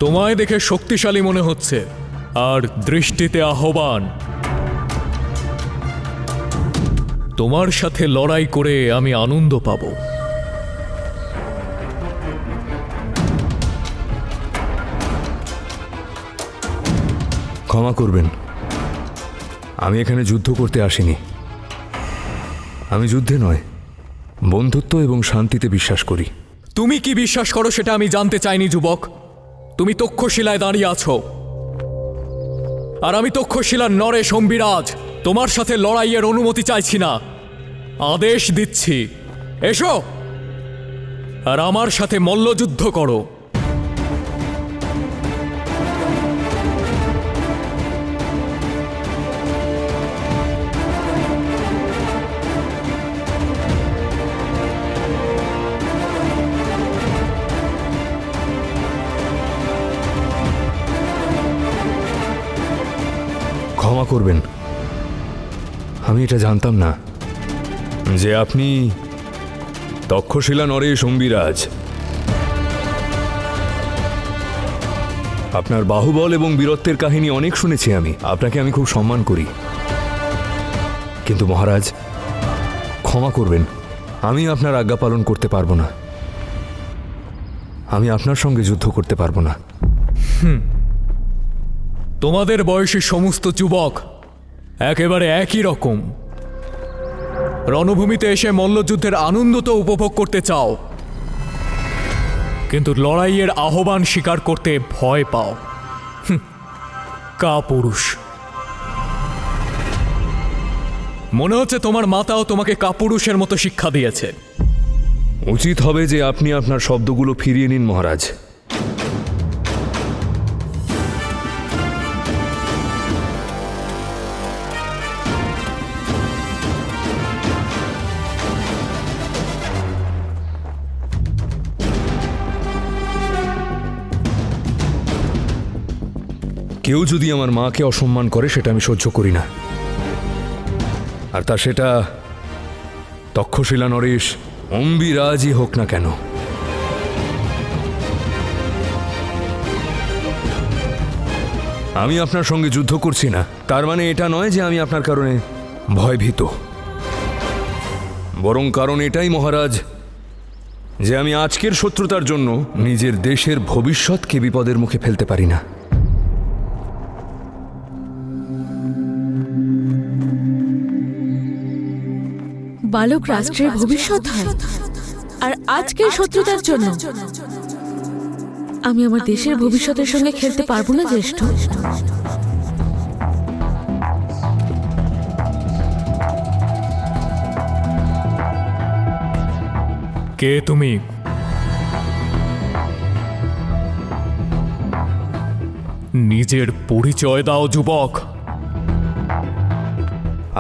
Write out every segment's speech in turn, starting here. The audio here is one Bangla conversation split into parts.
তোমায় দেখে শক্তিশালী মনে হচ্ছে, আর দৃষ্টিতে আহ্বান। তোমার সাথে লড়াই করে আমি আনন্দ পাব। ক্ষমা করবেন, আমি এখানে যুদ্ধ করতে আসিনি। আমি যুদ্ধে নয়, বন্ধুত্ব এবং শান্তিতে বিশ্বাস করি। তুমি কি বিশ্বাস করো সেটা আমি জানতে চাইনি যুবক। তুমি তক্ষশিলায় দাঁড়িয়ে আছো, আর আমি তক্ষশিলার নরেশ অম্বিরাজ। তোমার সাথে লড়াইয়ের অনুমতি চাইছি না, আদেশ দিচ্ছি, এসো আর আমার সাথে মল্লযুদ্ধ করো। ক্ষমা করবেন, আমি এটা জানতাম না যে আপনি তক্ষশিলা নরেশ অম্বিরাজ। আপনার বাহুবল এবং বীরত্বের কাহিনী অনেক শুনেছি আমি, আপনাকে আমি খুব সম্মান করি। কিন্তু মহারাজ, ক্ষমা করবেন, আমি আপনার আজ্ঞা পালন করতে পারবো না। আমি আপনার সঙ্গে যুদ্ধ করতে পারবো না। তোমাদের বয়সী সমস্ত যুবক একেবারে একই রকম। রণভূমিতে এসে মল্লযুদ্ধের আনন্দ তো উপভোগ করতে চাও, কিন্তু লড়াইয়ের আহ্বান স্বীকার করতে ভয় পাও। কাপুরুষ। মনে হচ্ছে তোমার মাতাও তোমাকে কাপুরুষের মতো শিক্ষা দিয়েছে। উচিত হবে যে আপনি আপনার শব্দগুলো ফিরিয়ে নিন মহারাজ। কেউ যদি আমার মাকে অসম্মান করে সেটা আমি সহ্য করি না, আর তা সেটা তক্ষশিলা নরেশ অম্বিরাজই হোক না কেন। আমি আপনার সঙ্গে যুদ্ধ করছি না, তার মানে এটা নয় যে আমি আপনার কারণে ভয়ভীত। বরং কারণ এটাই মহারাজ যে আমি আজকের শত্রুতার জন্য নিজের দেশের ভবিষ্যৎকে বিপদের মুখে ফেলতে পারি না। বালক রাষ্ট্রের ভবিষ্যৎ হয়, আর আজকের শত্রুতার জন্য আমি আমার দেশের ভবিষ্যতের সঙ্গে খেলতে পারবো না জ্যেষ্ঠ। কে তুমি? নিজের পরিচয় দাও যুবক।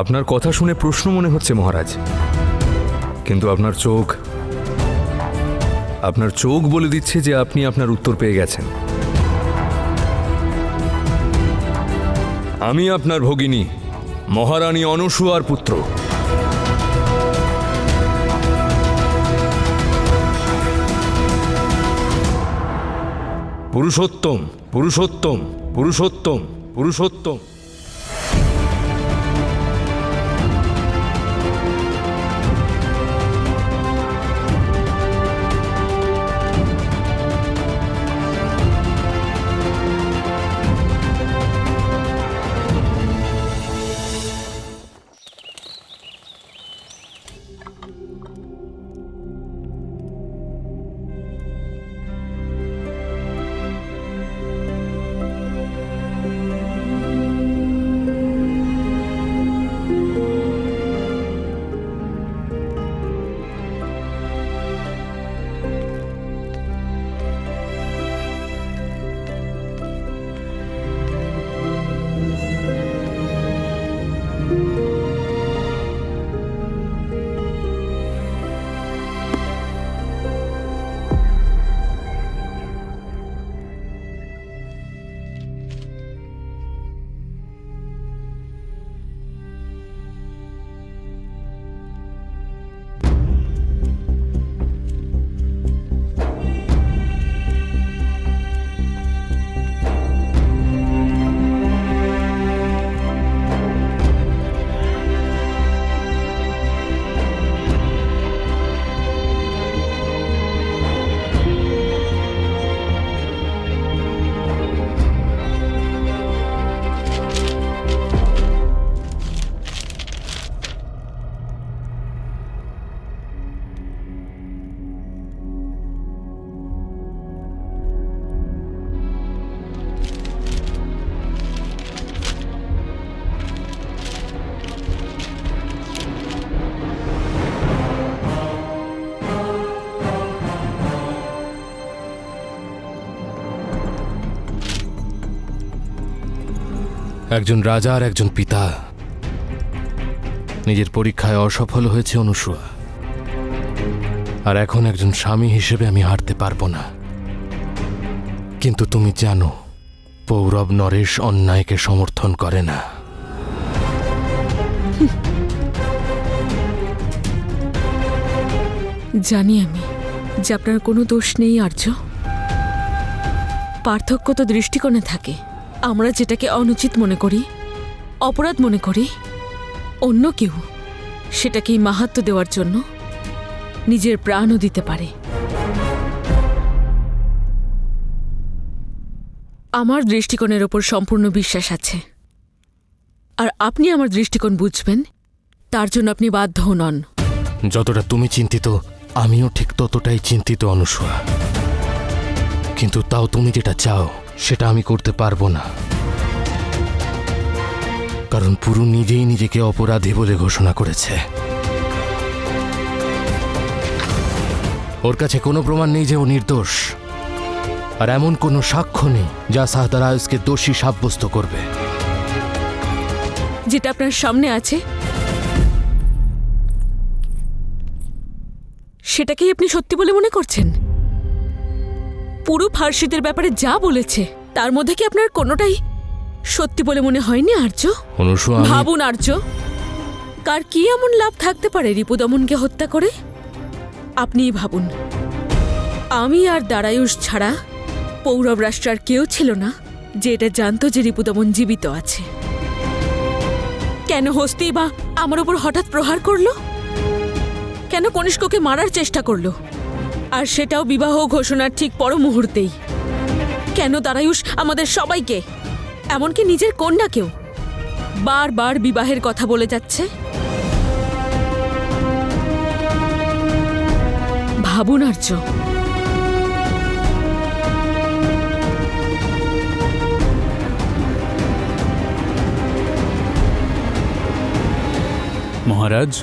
আপনার কথা শুনে প্রশ্ন মনে হচ্ছে মহারাজ, কিন্তু আপনার চোখ বলে দিচ্ছে যে আপনি আপনার উত্তর পেয়ে গেছেন। আমি আপনার ভগিনী মহারানী অনসূয়ার পুত্র। পুরুষোত্তম, পুরুষোত্তম, পুরুষোত্তম, পুরুষোত্তম। একজন রাজা আর একজন পিতা নিজের পরীক্ষায় অসফল হয়েছে অনুসূয়া, আর এখন একজন স্বামী হিসেবে আমি হারতে পারবো না। কিন্তু তুমি জানো, পৌরব নরেশ অন্যায়কে সমর্থন করে না। জানি আমি যে আপনার কোনো দোষ নেই আর্য। পার্থক্য তো দৃষ্টিকোণে থাকে। আমরা যেটাকে অনুচিত মনে করি, অপরাধ মনে করি, অন্য কেউ সেটাকেই মাহাত্ম্য দেওয়ার জন্য নিজের প্রাণও দিতে পারে। আমার দৃষ্টিকোণের ওপর সম্পূর্ণ বিশ্বাস আছে, আর আপনি আমার দৃষ্টিকোণ বুঝবেন তার জন্য আপনি বাধ্যও নন। যতটা তুমি চিন্তিত, আমিও ঠিক ততটাই চিন্তিত অনুসূয়া। কিন্তু তাও তুমি যেটা চাও সেটা আমি করতে পারবো না, কারণ পুরু নিজেই নিজেকে অপরাধী বলে ঘোষণা করেছে। ওর কাছে কোনো প্রমাণ নেই যে ও নির্দোষ, আর এমন কোনো সাক্ষ্য নেই যা সাহদারায়ুসকে দোষী সাব্যস্ত করবে। যেটা আপনার সামনে আছে সেটাকেই আপনি সত্যি বলে মনে করছেন? পুরো ফার্সিদের ব্যাপারে যা বলেছে তার মধ্যে কি আপনার কোনোটাই সত্যি বলে মনে হয়নি আর্য? অনুসূয়া, ভাবুন আর্য, কার কি এমন লাভ থাকতে পারে রিপুদমনকে হত্যা করে? আপনিই ভাবুন। আমি আর দারায়ুষ ছাড়া পৌরব রাষ্ট্র আর কেউ ছিল না যে এটা জানতো যে রিপুদমন জীবিত আছে। কেন হস্তি বা আমার উপর হঠাৎ প্রহার করলো? কেন কনিষ্ককে মারার চেষ্টা করলো, আর সেটাও বিবাহ ঘোষণার ঠিক পর মুহূর্তেই? কেন দারায়ুষ আমাদের সবাইকে, এমনকি নিজের কন্যাকেও বারবার বিবাহের কথা বলে যাচ্ছে? ভাবুন আর্য। মহারাজ,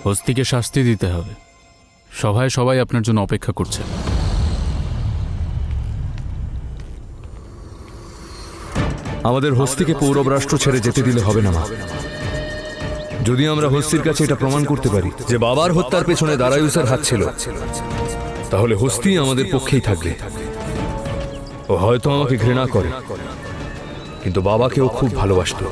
হস্তিকে শাস্তি দিতে হবে। সভায় সবাই আপনার জন্য অপেক্ষা করছে। আমাদের হস্তিকে পৌরব রাষ্ট্র ছেড়ে যেতে দিলে হবে না মা। যদি আমরা হস্তির কাছে এটা প্রমাণ করতে পারি যে বাবার হত্যার পেছনে দারায়ুসের হাত ছিল, তাহলে হস্তি আমাদের পক্ষেই থাকবে। ও হয়তো আমাকে ঘৃণা করে, কিন্তু বাবাকেও খুব ভালোবাসতো।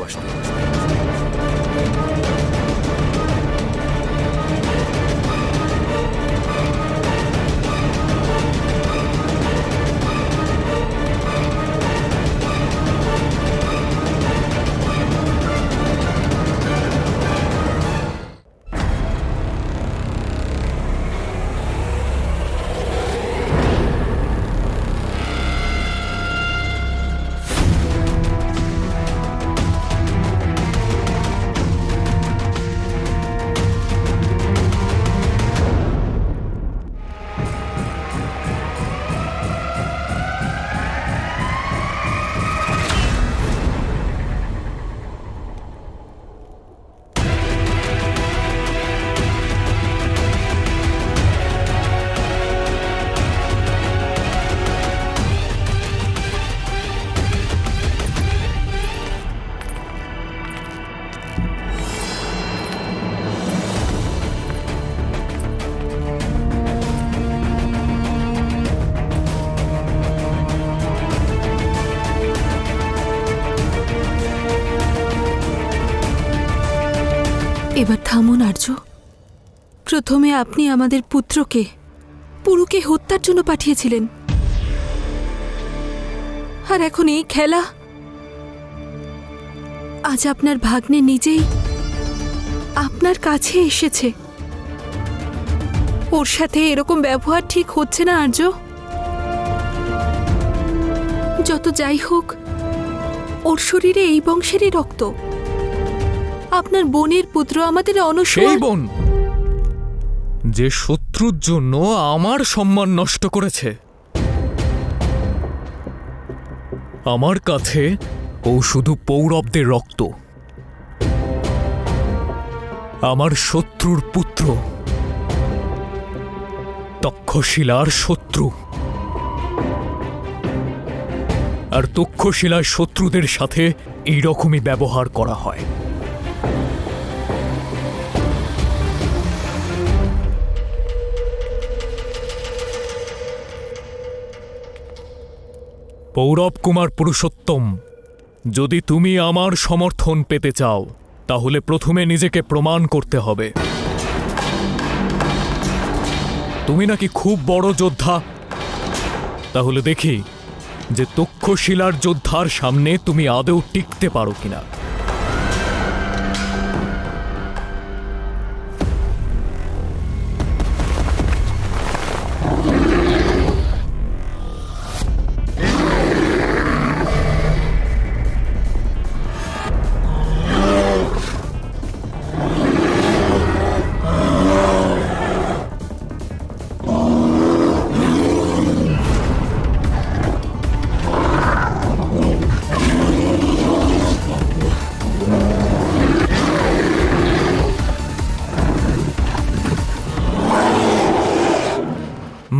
এবার থামুন আর্য। প্রথমে আপনি আমাদের পুত্রকে, পুরুকে হত্যার জন্য পাঠিয়েছিলেন, আর এখন এই খেলা। আজ আপনার ভাগ্নে নিজেই আপনার কাছে এসেছে। ওর সাথে এরকম ব্যবহার ঠিক হচ্ছে না আর্য। যত যাই হোক, ওর শরীরে এই বংশেরই রক্ত। আপনার বোনের পুত্র আমাদের অনুসূয়া। সেই বোন যে শত্রুর জন্য আমার সম্মান নষ্ট করেছে। আমার কাছে ও শুধু পৌরবদের রক্ত। আমার শত্রুর পুত্র, তক্ষশিলার শত্রু। আর তক্ষশিলার শত্রুদের সাথে এইরকমই ব্যবহার করা হয়। পৌরব কুমার পুরুষোত্তম, যদি তুমি আমার সমর্থন পেতে চাও তাহলে প্রথমে নিজেকে প্রমাণ করতে হবে। তুমি নাকি খুব বড় যোদ্ধা, তাহলে দেখি যে তক্ষশিলার যোদ্ধার সামনে তুমি আদৌ টিকতে পারো কিনা।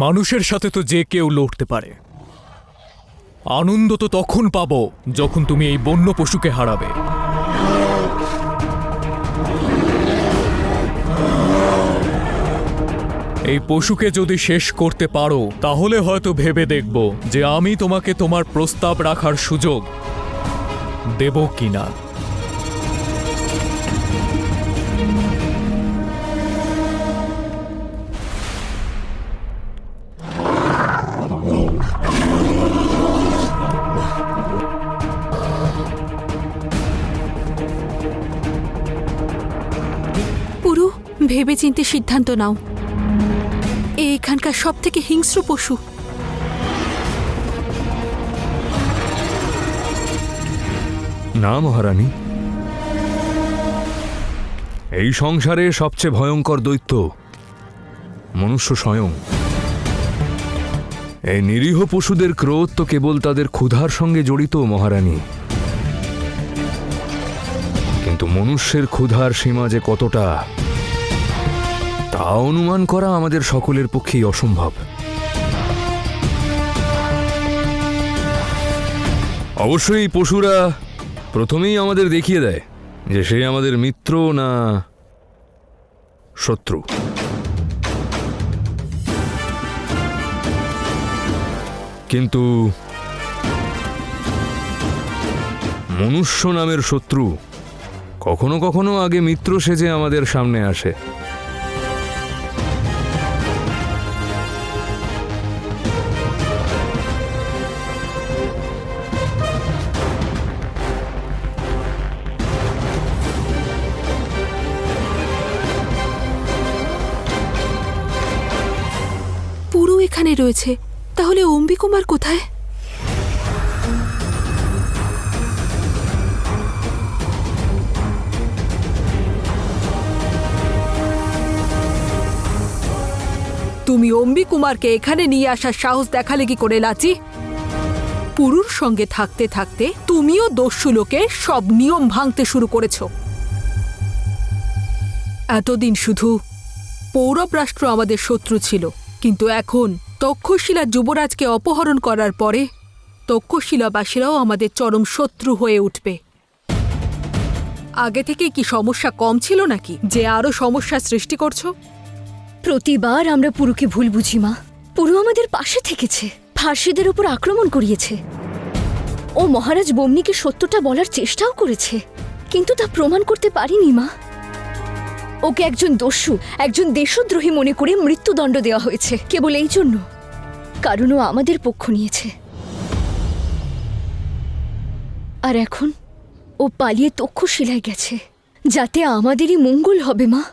মানুষের সাথে তো যে কেউ লড়তে পারে, আনন্দ তো তখন পাবো যখন তুমি এই বন্য পশুকে হারাবে। এই পশুকে যদি শেষ করতে পারো তাহলে হয়তো ভেবে দেখব যে আমি তোমাকে তোমার প্রস্তাব রাখার সুযোগ দেব কিনা। পুরু, ভেবেচিন্তে সিদ্ধান্ত নাও। এখানকার সব থেকে হিংস্র পশু। না মহারানী, এই সংসারে সবচেয়ে ভয়ঙ্কর দৈত্য মনুষ্য স্বয়ং। এই নিরীহ পশুদের ক্রোধ তো কেবল তাদের ক্ষুধার সঙ্গে জড়িত মহারানী, কিন্তু মনুষ্যের ক্ষুধার সীমা যে কতটা তা অনুমান করা আমাদের সকলের পক্ষেই অসম্ভব। অবশ্যই এই পশুরা প্রথমেই আমাদের দেখিয়ে দেয় যে সে আমাদের মিত্র না শত্রু। কিন্তু মনুষ্য নামের শত্রু কখনো কখনো আগে মিত্র সেজে আমাদের সামনে আসে। পুরু এখানে রয়েছে, তাহলে অম্বিকুমার কোথায়? তুমি অম্বিকুমারকে এখানে নিয়ে আসার সাহস দেখালে কি করে লাচি? পুরুর সঙ্গে থাকতে থাকতে তুমিও দস্যু লোকের সব নিয়ম ভাঙতে শুরু করেছো। এতদিন শুধু পৌরব রাষ্ট্র আমাদের শত্রু ছিল, কিন্তু এখন তক্ষশিলা যুবরাজকে অপহরণ করার পরে তক্ষশিলাবাসীরাও আমাদের চরম শত্রু হয়ে উঠবে। আগে থেকে কি সমস্যা কম ছিল নাকি যে আরো সমস্যা সৃষ্টি করছো? প্রতিবার আমরা পুরুকে ভুল বুঝি মা। পুরু আমাদের পাশে থেকেছে, ফার্সিদের উপর আক্রমণ করিয়েছে। ও মহারাজ বম্নিকে সত্যটা বলার চেষ্টাও করেছে, কিন্তু তা প্রমাণ করতে পারিনি মা। ওকে একজন দস্যু, একজন দেশদ্রোহী মনে করে মৃত্যুদণ্ড দেওয়া হয়েছে কেবল এই জন্য, কারণ ও আমাদের পক্ষ নিয়েছে। আর এখন ও পালিয়ে তক্ষশিলায় গেছে, যাতে আমাদেরই মঙ্গল হবে মা।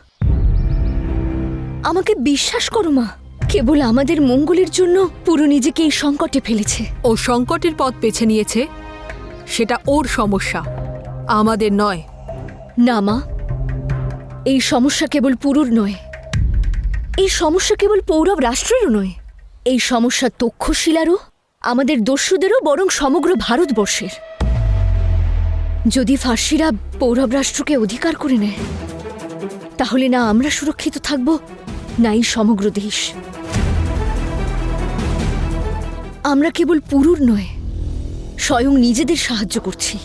আমাকে বিশ্বাস করো মা, কেবল আমাদের মঙ্গলের জন্য পুরো নিজেকে এই সংকটে ফেলেছে। ও সংকটের পথ বেছে নিয়েছে, সেটা ওর সমস্যা, আমাদের নয়। না মা, এই সমস্যা কেবল পুরুর নয়, এই সমস্যা কেবল পৌরব রাষ্ট্রেরও নয়, এই সমস্যা তক্ষশিলারও, আমাদের দস্যুদেরও, বরং সমগ্র ভারতবর্ষের। যদি ফার্সিরা পৌরব রাষ্ট্রকে অধিকার করে নেয় তাহলে না আমরা সুরক্ষিত থাকব, নাই সমগ্র দেশ। আমরা কেবল পুরুর নয়, স্বয়ং নিজেদের সাহায্য করছি।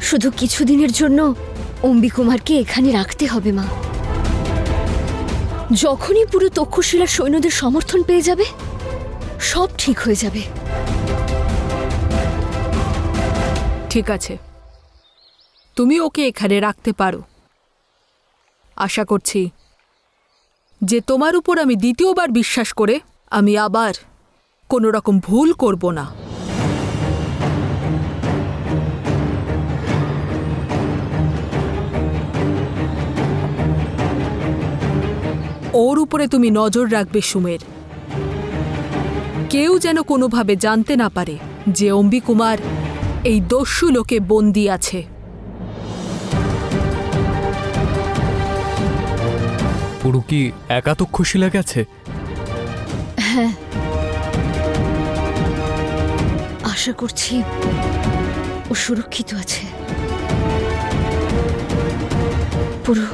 শুধু কিছুদিনের জন্য অম্বিকুমারকে এখানে রাখতে হবে মা। যখনই পুরো তক্ষশিলার সৈন্যদের সমর্থন পেয়ে যাবে, সব ঠিক হয়ে যাবে। ঠিক আছে, তুমি ওকে এখানে রাখতে পারো। আশা করছি যে তোমার উপর আমি দ্বিতীয়বার বিশ্বাস করে আমি আবার কোনো রকম ভুল করব না। ওর উপরে তুমি নজর রাখবে সুমের। কেউ যেন কোনোভাবে জানতে না পারে যে অম্বিকুমার এই দস্যু লোকে বন্দী আছে। পুরু কি একা তক্ষশিলা গেছে? আশা করছি ও সুরক্ষিত আছে। পুরো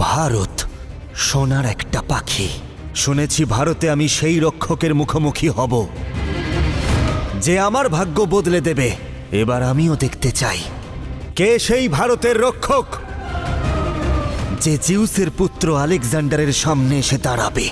ভারত সোনার একটা পাখি। শুনেছি ভারতে আমি সেই রক্ষকের মুখোমুখি হব যে আমার ভাগ্য বদলে দেবে। এবার আমিও দেখতে চাই কে সেই ভারতের রক্ষক যে জিউসের পুত্র আলেকজান্ডারের সামনে এসে দাঁড়াবে।